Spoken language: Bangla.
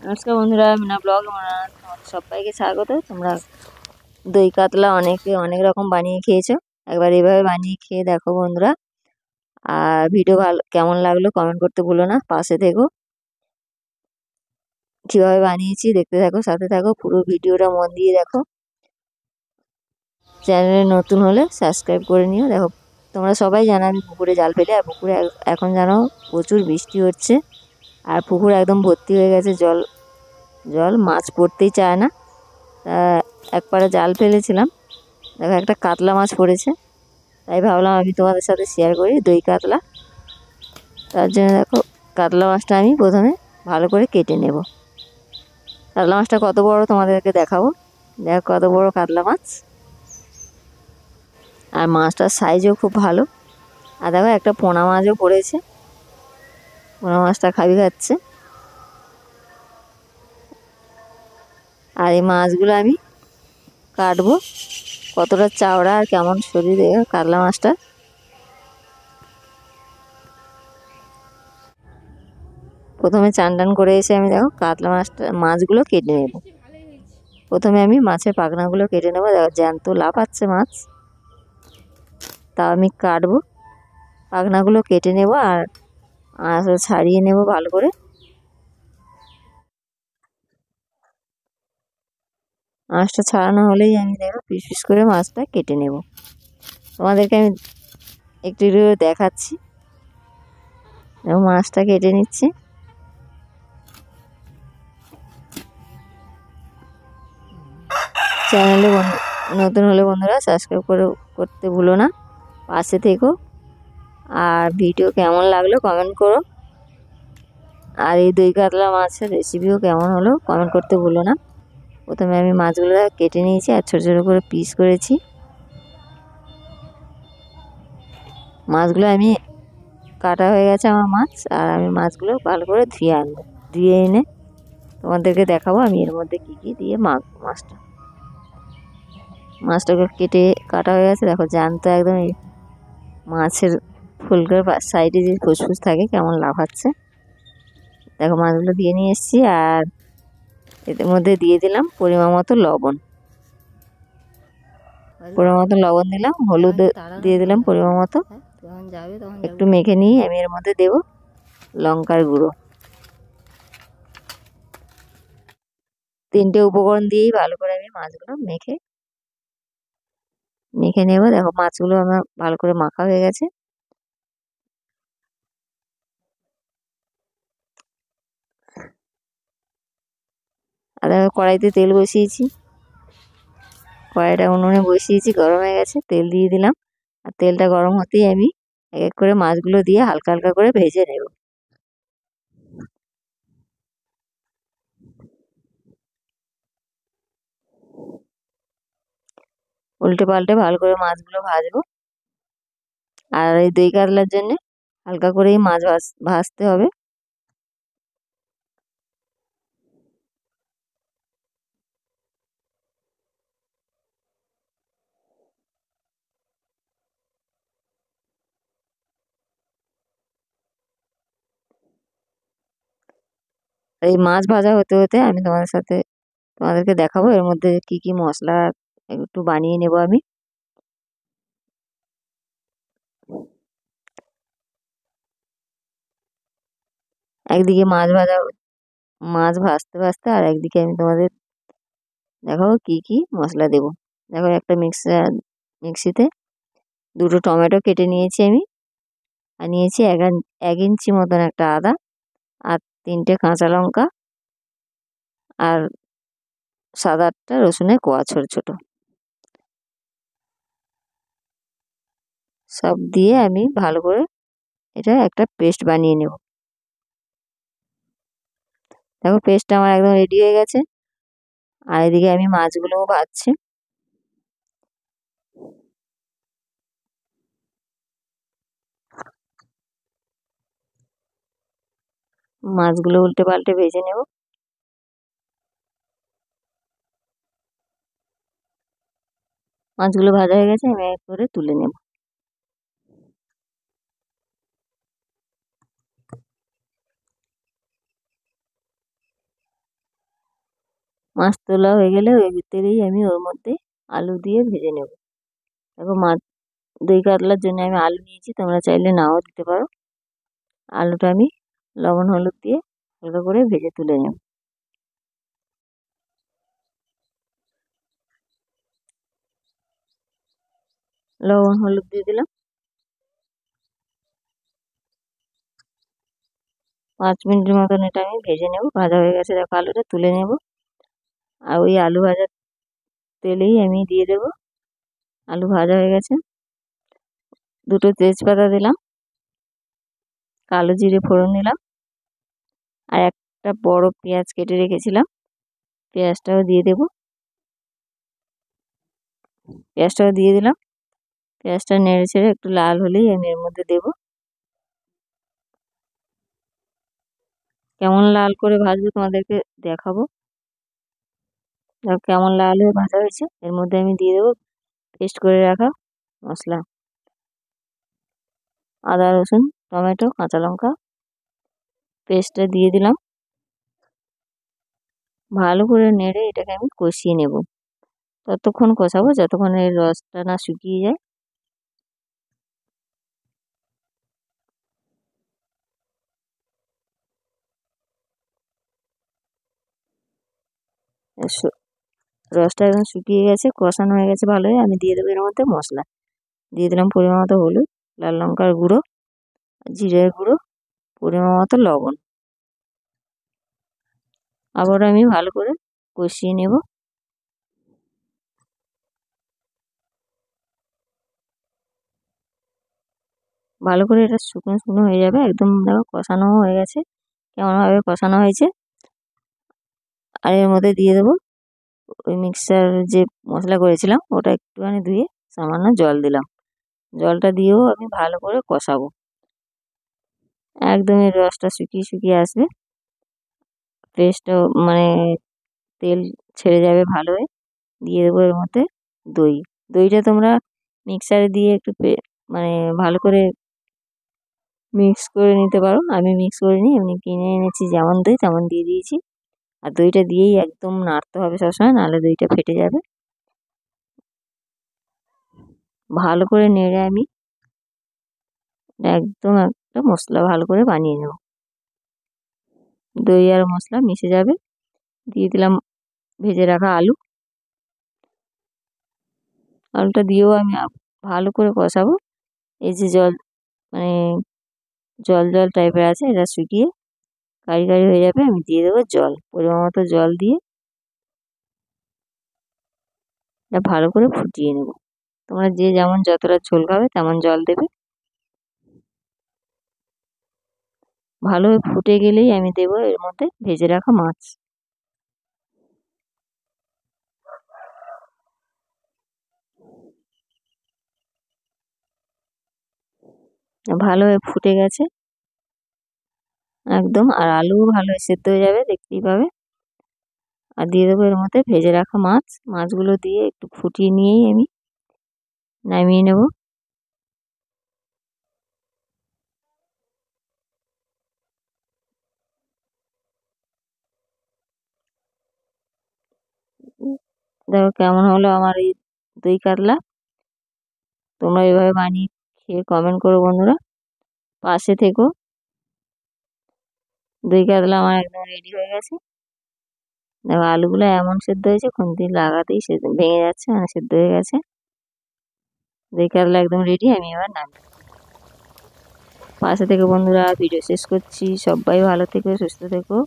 নমস্কার বন্ধুরা, মিনা ব্লগ তোমাদের সবাইকে স্বাগত। তোমরা দই কাতলা অনেকে অনেক রকম বানিয়ে খেয়েছো, একবার এইভাবে বানিয়ে খেয়ে দেখো বন্ধুরা। আর ভিডিও ভালো কেমন লাগলো কমেন্ট করতে ভুলো না, পাশে থেকো। কীভাবে বানিয়েছি দেখতে থাকো, সাথে থাকো, পুরো ভিডিওটা মন দিয়ে দেখো। চ্যানেলে নতুন হলে সাবস্ক্রাইব করে নিও। দেখো তোমরা সবাই জানো আমি পুকুরে জাল ফেলে, আর পুকুরে এখন জানো প্রচুর বৃষ্টি হচ্ছে, আর পুকুর একদম ভর্তি হয়ে গেছে জল জল, মাছ পড়তেই চায় না। তা একবারে জাল ফেলেছিলাম, দেখো একটা কাতলা মাছ পড়েছে, তাই ভাবলাম আমি তোমাদের সাথে শেয়ার করি দই কাতলা। তার জন্য দেখো কাতলা মাছটা আমি প্রথমে ভালো করে কেটে নেব। কাতলা মাছটা কত বড় তোমাদেরকে দেখাবো। দেখো কত বড় কাতলা মাছ, আর মাছটার সাইজও খুব ভালো। আর দেখো একটা পোনা মাছও পড়েছে, পোনা মাছটা খাচ্ছে। আর এই মাছগুলো আমি কাটবো, কতটা চাওড়া আর কেমন শরীর দেখো কাতলা মাছটা। প্রথমে চান টান করে এসে আমি দেখো কাতলা মাছগুলো কেটে নেব। প্রথমে আমি মাছের পাখনাগুলো কেটে নেবো। দেখো জ্যান্ত লাফাচ্ছে মাছ, তা আমি কাটবো, পাখনাগুলো কেটে নেব আর আঁশটা ছাড়িয়ে নেব ভালো করে। আঁশটা ছাড়ানো হলেই আমি দেখো পিস পিস করে মাছটা কেটে নেব। তোমাদেরকে আমি একটু একটু করে দেখাচ্ছি। দেখো মাছটা কেটে নিচ্ছি। চ্যানেলে নতুন হলে বন্ধুরা সাবস্ক্রাইব করতে ভুলো না, পাশে থেকো। আর ভিডিও কেমন লাগলো কমেন্ট করো। আর এই দই কাতলা মাছের রেসিপিও কেমন হলো কমেন্ট করতে ভুলো না। প্রথমে আমি মাছগুলো কেটে নিয়েছি আর ছোটো ছোটো করে পিস করেছি। মাছগুলো আমি কাটা হয়ে গেছে আমার মাছ, আর আমি মাছগুলো ভালো করে ধুয়ে আনবো। ধুয়ে এনে তোমাদেরকে দেখাবো আমি এর মধ্যে কী কী দিয়ে মাছটাকে কেটে কাটা হয়ে গেছে। দেখো জ্যান্ত একদম এই মাছের ফুলকার সাইডে যে ফুসফুস থাকে কেমন লাফাচ্ছে। দেখো মাছগুলো দিয়ে নিয়ে এসেছি, আর এর মধ্যে দিয়ে দিলাম পরিমাণ মতো লবণ। পরিমাণ মতো লবণ দিলাম, হলুদ দিয়ে দিলাম পরিমাণ মতো। একটু মেখে নিয়ে আমি এর মধ্যে দেবো লঙ্কার গুঁড়ো। তিনটে উপকরণ দিয়েই ভালো করে আমি মাছগুলো মেখে নেব। দেখো মাছগুলো আমার ভালো করে মাখা হয়ে গেছে। আর দেখো কড়াইতে তেল বসিয়েছি, কড়াইটা উনুনে বসিয়েছি, গরম হয়ে গেছে, তেল দিয়ে দিলাম। আর তেলটা গরম হতেই আমি এক এক করে মাছগুলো দিয়ে হালকা হালকা করে ভেজে নেব। উল্টে পাল্টে ভালো করে মাছগুলো ভাজবো। আর এই দই কাতলার জন্য হালকা করেই মাছ ভাজতে হবে। এই মাছ ভাজা হতে হতে আমি তোমাদেরকে দেখাবো এর মধ্যে কি কি মশলা একটু বানিয়ে নেব আমি। একদিকে মাছ ভাজতে ভাজতে আর একদিকে আমি তোমাদের দেখাবো কি কি মশলা দেব। দেখো একটা মিক্সিতে দুটো টমেটো কেটে নিয়েছি আমি, আর নিয়েছি 1 ইঞ্চি মতন একটা আদা, আর 3টে কাঁচা লঙ্কা, আর 7-8টা রসুনের কোয়া ছোট ছোট। সব দিয়ে আমি ভালো করে এটা একটা পেস্ট বানিয়ে নেব। দেখো পেস্টটা আমার একদম রেডি হয়ে গেছে। আর এদিকে আমি মাছগুলোও ভাজছি। মাছগুলো উল্টে পাল্টে ভেজে নেব। মাছগুলো ভাজা হয়ে গেছে, আমি এক করে তুলে নেব। মাছ তোলা হয়ে গেলে ওই তেলেই আমি ওর মধ্যে আলু দিয়ে ভেজে নেব। দেখো মাছ দই কাতলার জন্য আমি আলু নিয়েছি, তোমরা চাইলে নাও দিতে পারো। আলুটা আমি লবণ হলুদ দিয়ে হালকা করে ভেজে তুলে নেব। লবণ হলুদ দিয়ে দিলাম। 5 মিনিটের মতন এটা আমি ভেজে নেব। ভাজা হয়ে গেছে, দেখো আলুটা তুলে নেব। আর ওই আলু ভাজার তেলেই আমি দিয়ে দেব। আলু ভাজা হয়ে গেছে, দুটো তেজপাতা দিলাম, কালো জিরে ফোড়ন দিলাম, আর একটা বড় পেঁয়াজ কেটে রেখেছিলাম, পেঁয়াজটাও দিয়ে দেব। পেঁয়াজটাও দিয়ে দিলাম। পেঁয়াজটা নেড়ে ছেড়ে একটু লাল হলেই আমি এর মধ্যে দেব। কেমন লাল করে ভাজবো তোমাদেরকে দেখাবো। কেমন লাল হয়ে ভাজা হয়েছে, এর মধ্যে আমি দিয়ে দেবো পেস্ট করে রাখা মশলা, আদা রসুন টমেটো কাঁচা লঙ্কা পেস্টটা দিয়ে দিলাম। ভালো করে নেড়ে এটাকে আমি কষিয়ে নেব। ততক্ষণ কষাবো যতক্ষণ এর রসটা না শুকিয়ে যায়। রসটা একদম শুকিয়ে গেছে, কষানো হয়ে গেছে ভালোই। আমি দিয়ে দেবো এর মধ্যে মশলা। দিয়ে দিলাম পরিমাণ মতো হলুদ, লাল লঙ্কার গুঁড়ো, জিরের গুঁড়ো, পরিমাণ মতো লবণ। আবার আমি ভালো করে কষিয়ে নেব। ভালো করে এটা শুকনো শুকনো হয়ে যাবে, একদম দেখো কষানো হয়ে গেছে, কেমনভাবে কষানো হয়েছে। আর এর মধ্যে দিয়ে দেবো ওই মিক্সার যে মশলা করেছিলাম, ওটা একটুখানি ধুয়ে সামান্য জল দিলাম। জলটা দিয়েও আমি ভালো করে কষাবো, একদম এর রসটা শুকিয়ে শুকিয়ে আসবে, পেস্টটা মানে তেল ছেড়ে যাবে ভালো হয়ে। দিয়ে দেবো এর মধ্যে দই। দইটা তোমরা মিক্সারে দিয়ে একটু মানে ভালো করে মিক্স করে নিতে পারো। আমি মিক্স করিনি, এমনি কিনে এনেছি যেমন দই তেমন দিয়ে দিয়েছি। আর দইটা দিয়েই একদম নাড়তে হবে সবসময়, নাহলে দইটা ফেটে যাবে। ভালো করে নেড়ে আমি একদম একটা মশলা ভালো করে বানিয়ে নেব। দই আর মশলা মিশে যাবে। দিয়ে দিলাম ভেজে রাখা আলু। আলুটা দিয়েও আমি ভালো করে কষাবো। এই যে জল মানে জল জল টাইপের আছে, এটা শুকিয়ে কারি কারি হয়ে যাবে। আমি দিয়ে দেবো জল, পরিমাণ মতো জল দিয়ে এটা ভালো করে ফুটিয়ে নেব। তোমরা যে যেমন যতটা ঝোল খাবে তেমন জল দেবে। ভালো ফুটে গেলেই আমি দেবো এর মধ্যে ভেজে রাখা মাছ। ভালো ফুটে গেছে একদম, আর আলুও ভালো সেদ্ধ হয়ে যাবে, দেখতেই পাবে। আর দিয়ে দেবো এর মধ্যে ভেজে রাখা মাছ। মাছগুলো দিয়ে একটু ফুটিয়ে নিয়েই আমি নামিয়ে নেব। দেখো কেমন হলো আমার এই দই কাতলা। তোমরা এভাবে বানিয়ে খেয়ে কমেন্ট করো বন্ধুরা, পাশে থেকো। দই কাতলা আমার একদম রেডি হয়ে গেছে। দেখো আলুগুলো এমন সেদ্ধ হয়েছে, খুন্তি লাগাতেই সেদ্ধ ভেঙে যাচ্ছে, মানে সেদ্ধ হয়ে গেছে। দই কাতলা একদম রেডি, আমি এবার নামি। পাশে থেকে বন্ধুরা, ভিডিও শেষ করছি। সবাই ভালো থেকো, সুস্থ থেকো।